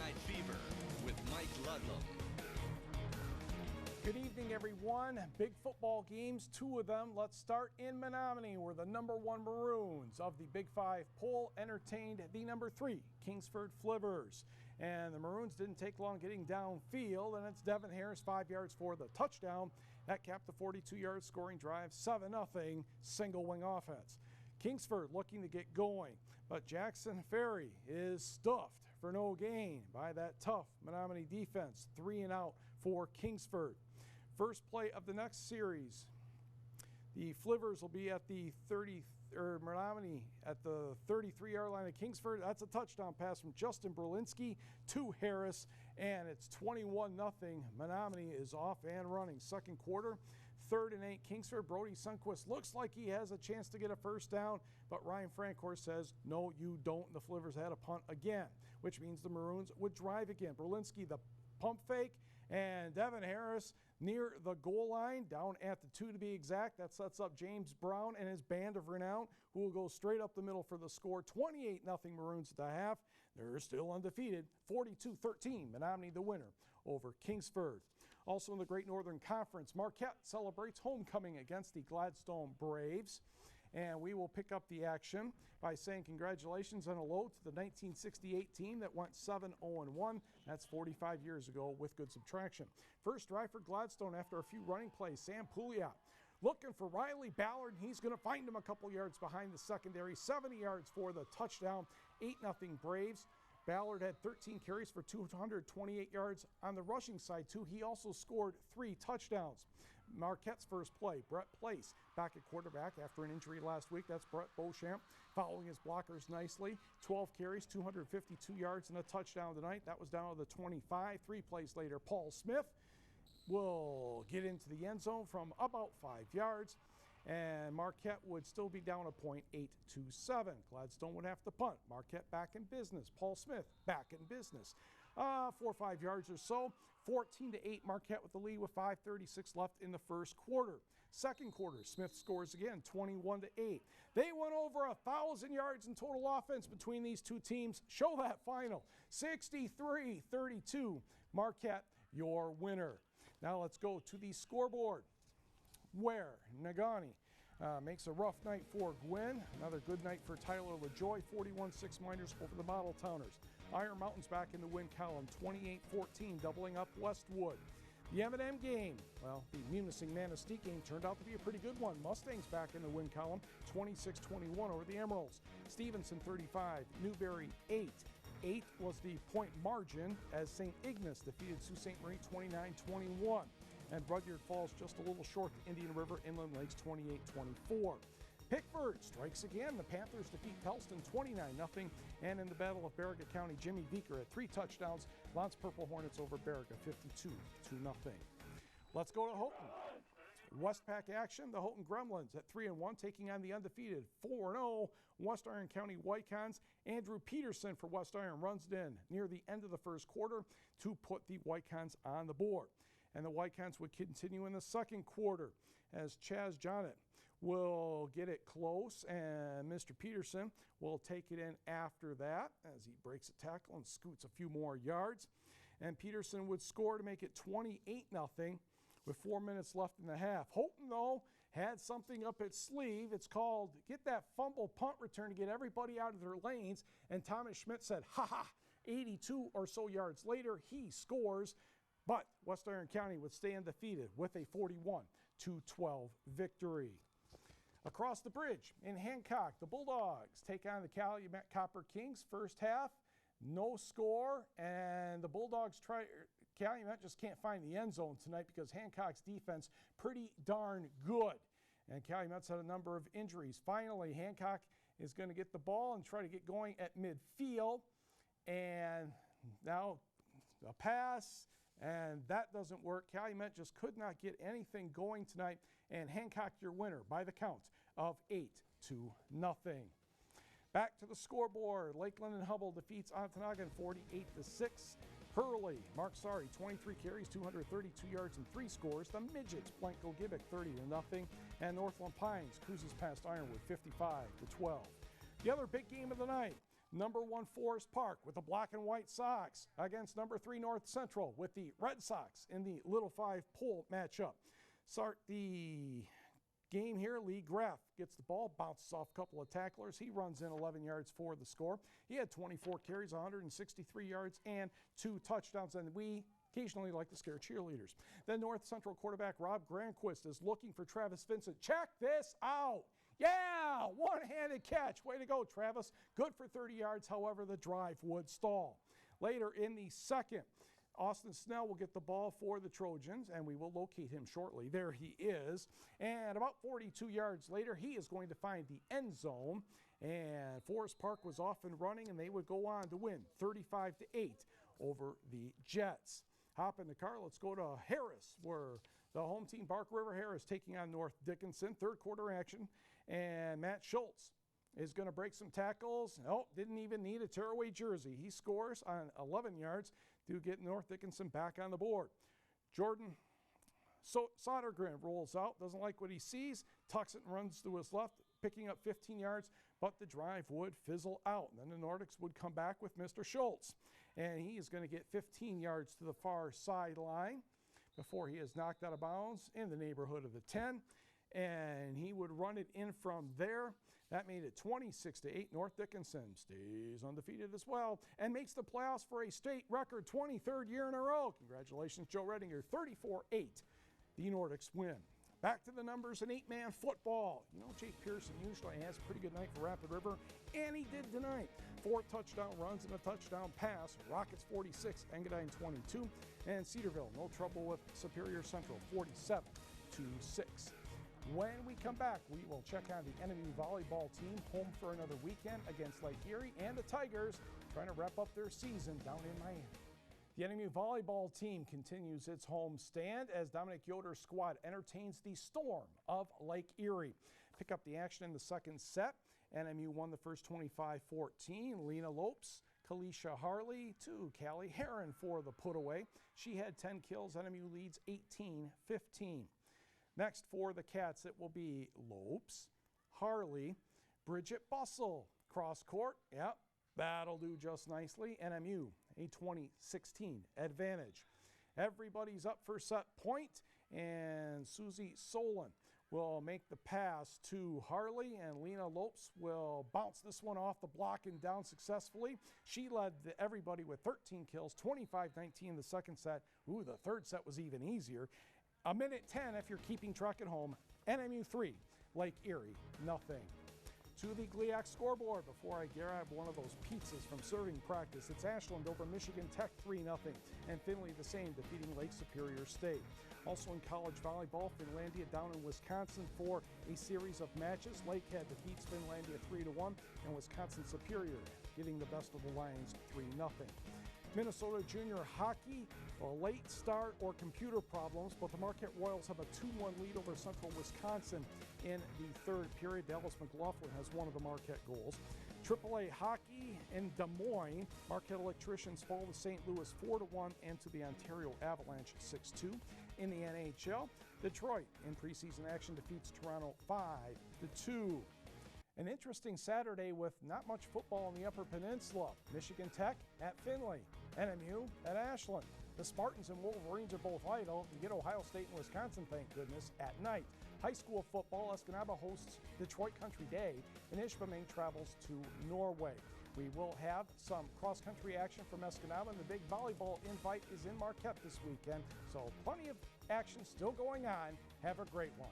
Night Fever with Mike Ludlam. Good evening, everyone. Big football games, two of them. Let's start in Menominee, where the #1 Maroons of the Big Five poll entertained the #3 Kingsford Flivers. And the Maroons didn't take long getting downfield, and it's Devin Harris, 5 yards for the touchdown. That capped the 42-yard scoring drive, 7-0 single wing offense. Kingsford looking to get going, but Jackson Ferry is stuffed for no gain by that tough Menominee defense. 3 and out for Kingsford. First play of the next series, the Flivers will be at the Menominee at the 33-yard line of Kingsford. That's a touchdown pass from Justin Berlinski to Harris, and it's 21-0. Menominee is off and running. Second quarter, 3rd and 8 Kingsford. Brody Sundquist looks like he has a chance to get a first down, but Ryan Francourt says, no, you don't. And the Flivers had a punt again, which means the Maroons would drive again. Berlinski, the pump fake, and Devin Harris near the goal line, down at the 2 to be exact. That sets up James Brown and his band of renown, who will go straight up the middle for the score. 28-0 Maroons at the half. They're still undefeated. 42-13, Menominee the winner over Kingsford. Also in the Great Northern Conference, Marquette celebrates homecoming against the Gladstone Braves. And we will pick up the action by saying congratulations and hello to the 1968 team that went 7-0-1. That's 45 years ago with good subtraction. First drive for Gladstone after a few running plays. Sam Pouliot looking for Riley Ballard. He's going to find him a couple yards behind the secondary. 70 yards for the touchdown. 8-0 Braves. Ballard had 13 carries for 228 yards on the rushing side, too. He also scored 3 touchdowns. Marquette's first play, Brett Place back at quarterback after an injury last week. That's Brett Beauchamp following his blockers nicely. 12 carries, 252 yards, and a touchdown tonight. That was down to the 25. 3 plays later, Paul Smith will get into the end zone from about 5 yards. And Marquette would still be down a point, 8-7. Gladstone would have to punt. Marquette back in business. Paul Smith back in business. 4 or 5 yards or so. 14-8 Marquette with the lead with 5:36 left in the first quarter. Second quarter, Smith scores again, 21-8. They went over 1,000 yards in total offense between these two teams. Show that final. 63-32. Marquette, your winner. Now let's go to the scoreboard, where Negaunee makes a rough night for Gwynn. Another good night for Tyler LaJoy. 41-6 Miners over the Model Towners. Iron Mountain's back in the win column, 28-14, doubling up Westwood. The M&M game, well, the Munising-Manistee game turned out to be a pretty good one. Mustangs back in the win column, 26-21 over the Emeralds. Stevenson 35, Newberry 8. 8 was the point margin as St. Ignace defeated Sault Ste. Marie 29-21. And Rudyard falls just a little short to Indian River Inland Lakes 28-24. Pickford strikes again. The Panthers defeat Pelston 29-0. And in the Battle of Baraga County, Jimmy Beaker had 3 touchdowns. Lance Purple Hornets over Baraga 52-0. Let's go to Houghton. Westpac action. The Houghton Gremlins at 3-1 taking on the undefeated 4-0 West Iron County Whitecons. Andrew Peterson for West Iron runs it in near the end of the first quarter to put the Whitecons on the board. And the Whitecons would continue in the second quarter as Chaz Johnett will get it close, and Mr. Peterson will take it in after that as he breaks a tackle and scoots a few more yards. And Peterson would score to make it 28-0 with 4 minutes left in the half. Houghton, though, had something up its sleeve. It's called get that fumble punt return to get everybody out of their lanes. And Thomas Schmidt said, ha-ha, 82 or so yards later, he scores. But West Iron County would stay undefeated with a 41-12 victory. Across the bridge in Hancock, the Bulldogs take on the Calumet Copper Kings. First half, no score, and the Bulldogs Calumet just can't find the end zone tonight because Hancock's defense pretty darn good. And Calumet's had a number of injuries. Finally, Hancock is going to get the ball and try to get going at midfield. And now a pass, and that doesn't work. Calumet just could not get anything going tonight, and Hancock your winner by the count of 8-0. Back to the scoreboard. Lakeland and Hubble defeats Ontonagon 48-6. Hurley, Mark Sari, 23 carries, 232 yards, and 3 scores. The Midgets blank Gogibic 30-0, and Northland Pines cruises past Ironwood 55-12. The other big game of the night, Number 1 Forest Park with the black and white Sox against number 3 North Central with the Red Sox in the Little 5 pool matchup. Start the game here. Lee Graff gets the ball, bounces off a couple of tacklers. He runs in 11 yards for the score. He had 24 carries, 163 yards, and 2 touchdowns, and we occasionally like to scare cheerleaders. Then North Central quarterback Rob Granquist is looking for Travis Vincent. Check this out. Yeah, one-handed catch. Way to go, Travis. Good for 30 yards. However, the drive would stall. Later in the second, Austin Snell will get the ball for the Trojans, and we will locate him shortly. There he is. And about 42 yards later, he is going to find the end zone. And Forest Park was off and running, and they would go on to win 35-8 over the Jets. Hop in the car. Let's go to Harris, where the home team, Bark River Harris, taking on North Dickinson. Third quarter action. And Matt Schultz is going to break some tackles. Oh, didn't even need a tearaway jersey. He scores on 11 yards to get North Dickinson back on the board. Jordan Sodergren rolls out, doesn't like what he sees, tucks it and runs to his left, picking up 15 yards, but the drive would fizzle out. And then the Nordics would come back with Mr. Schultz, and he is going to get 15 yards to the far sideline before he is knocked out of bounds in the neighborhood of the 10. And he would run it in from there. That made it 26-8. North Dickinson stays undefeated as well and makes the playoffs for a state record 23rd year in a row. Congratulations, Joe Redinger. 34-8. The Nordics win. Back to the numbers in 8-man football. You know, Jake Pearson usually has a pretty good night for Rapid River, and he did tonight. 4 touchdown runs and a touchdown pass. Rockets 46, Engadine 22, and Cedarville no trouble with Superior Central 47-6. When we come back, we will check on the NMU volleyball team, home for another weekend against Lake Erie, and the Tigers trying to wrap up their season down in Miami. The NMU volleyball team continues its home stand as Dominic Yoder's squad entertains the Storm of Lake Erie. Pick up the action in the second set. NMU won the first 25-14. Lena Lopes, Kalisha Harley to Callie Heron for the put away. She had 10 kills. NMU leads 18-15. Next for the Cats, it will be Lopes, Harley, Bridget Bustle, cross court. Yep, that'll do just nicely. NMU, a 20-16 advantage. Everybody's up for set point, and Susie Solon will make the pass to Harley, and Lena Lopes will bounce this one off the block and down successfully. She led everybody with 13 kills, 25-19 in the second set. Ooh, the third set was even easier. A minute 10 if you're keeping track at home. NMU 3, Lake Erie, nothing. To the GLIAC scoreboard before I grab one of those pizzas from serving practice. It's Ashland over Michigan Tech 3-0, and Findlay the same, defeating Lake Superior State. Also in college volleyball, Finlandia down in Wisconsin for a series of matches. Lakehead defeats Finlandia 3-1, and Wisconsin Superior getting the best of the Lions 3-0. Minnesota junior hockey, a late start or computer problems, but the Marquette Royals have a 2-1 lead over Central Wisconsin in the third period. Dallas McLaughlin has one of the Marquette goals. AAA hockey in Des Moines, Marquette Electricians fall to St. Louis 4-1 and to the Ontario Avalanche 6-2. In the NHL, Detroit in preseason action defeats Toronto 5-2. An interesting Saturday with not much football in the Upper Peninsula. Michigan Tech at Findlay, NMU at Ashland. The Spartans and Wolverines are both idle. You get Ohio State and Wisconsin, thank goodness, at night. High school football, Escanaba hosts Detroit Country Day, and Ishpeming travels to Norway. We will have some cross-country action from Escanaba, and the big volleyball invite is in Marquette this weekend. So plenty of action still going on. Have a great one.